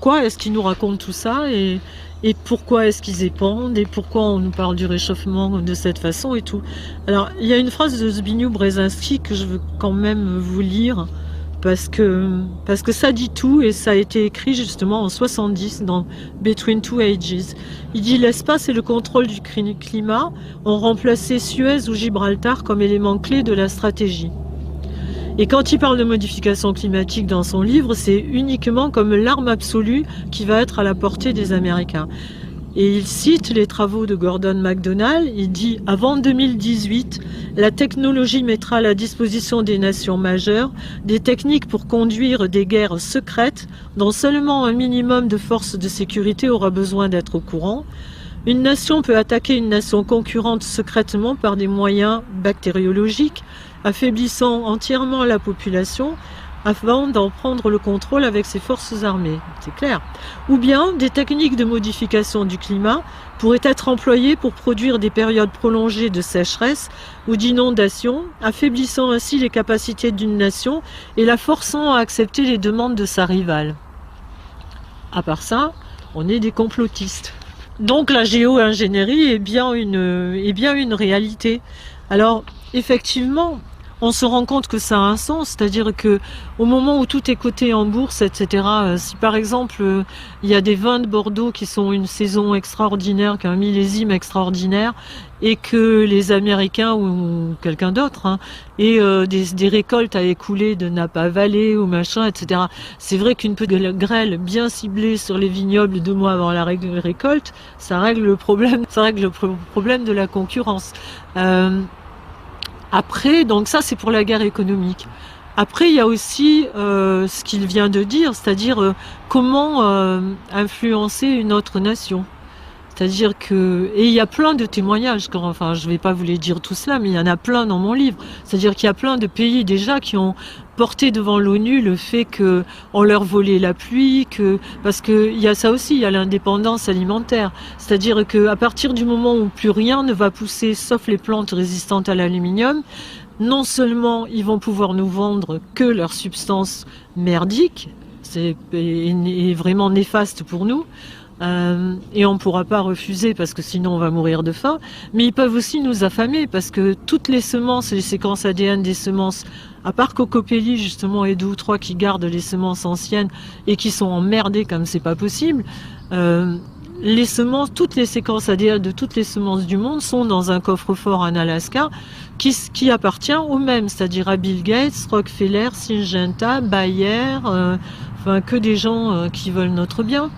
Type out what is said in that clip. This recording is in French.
pourquoi est-ce qu'ils nous racontent tout ça et pourquoi est-ce qu'ils épandent et pourquoi on nous parle du réchauffement de cette façon et tout. Alors, il y a une phrase de Zbigniew Brzezinski que je veux quand même vous lire parce que ça dit tout et ça a été écrit justement en 70 dans Between Two Ages. Il dit: l'espace et le contrôle du climat ont remplacé Suez ou Gibraltar comme éléments clés de la stratégie. Et quand il parle de modification climatique dans son livre, c'est uniquement comme l'arme absolue qui va être à la portée des Américains. Et il cite les travaux de Gordon MacDonald. Il dit: avant 2018, la technologie mettra à la disposition des nations majeures des techniques pour conduire des guerres secrètes dont seulement un minimum de forces de sécurité aura besoin d'être au courant. Une nation peut attaquer une nation concurrente secrètement par des moyens bactériologiques, affaiblissant entièrement la population avant d'en prendre le contrôle avec ses forces armées. C'est clair. Ou bien des techniques de modification du climat pourraient être employées pour produire des périodes prolongées de sécheresse ou d'inondation, affaiblissant ainsi les capacités d'une nation et la forçant à accepter les demandes de sa rivale. À part ça, on est des complotistes. Donc la géo-ingénierie est bien une réalité. Alors, effectivement, on se rend compte que ça a un sens, c'est-à-dire que au moment où tout est coté en bourse, etc., si par exemple il y a des vins de Bordeaux qui sont une saison extraordinaire, qui a un millésime extraordinaire, et que les Américains ou quelqu'un d'autre et des récoltes à écouler de Napa Valley ou machin, etc. C'est vrai qu'une petite grêle bien ciblée sur les vignobles 2 mois avant la récolte, ça règle le problème de la concurrence. Après, donc ça c'est pour la guerre économique. Après, il y a aussi ce qu'il vient de dire, c'est-à-dire comment influencer une autre nation. C'est-à-dire que, et il y a plein de témoignages, enfin je vais pas vous les dire tout cela, mais il y en a plein dans mon livre. C'est-à-dire qu'il y a plein de pays déjà qui ont porté devant l'ONU le fait qu'on leur volait la pluie, parce qu'il y a ça aussi, il y a l'indépendance alimentaire. C'est-à-dire qu'à partir du moment où plus rien ne va pousser, sauf les plantes résistantes à l'aluminium, non seulement ils vont pouvoir nous vendre que leurs substances merdiques, c'est vraiment néfaste pour nous, et on ne pourra pas refuser parce que sinon on va mourir de faim, mais ils peuvent aussi nous affamer parce que toutes les semences et les séquences ADN des semences, à part Cocopelli justement et 2 ou 3 qui gardent les semences anciennes et qui sont emmerdées comme c'est pas possible, les semences, toutes les séquences ADN de toutes les semences du monde sont dans un coffre-fort en Alaska qui appartient aux mêmes, c'est-à-dire à Bill Gates, Rockefeller, Syngenta, Bayer, enfin que des gens qui veulent notre bien.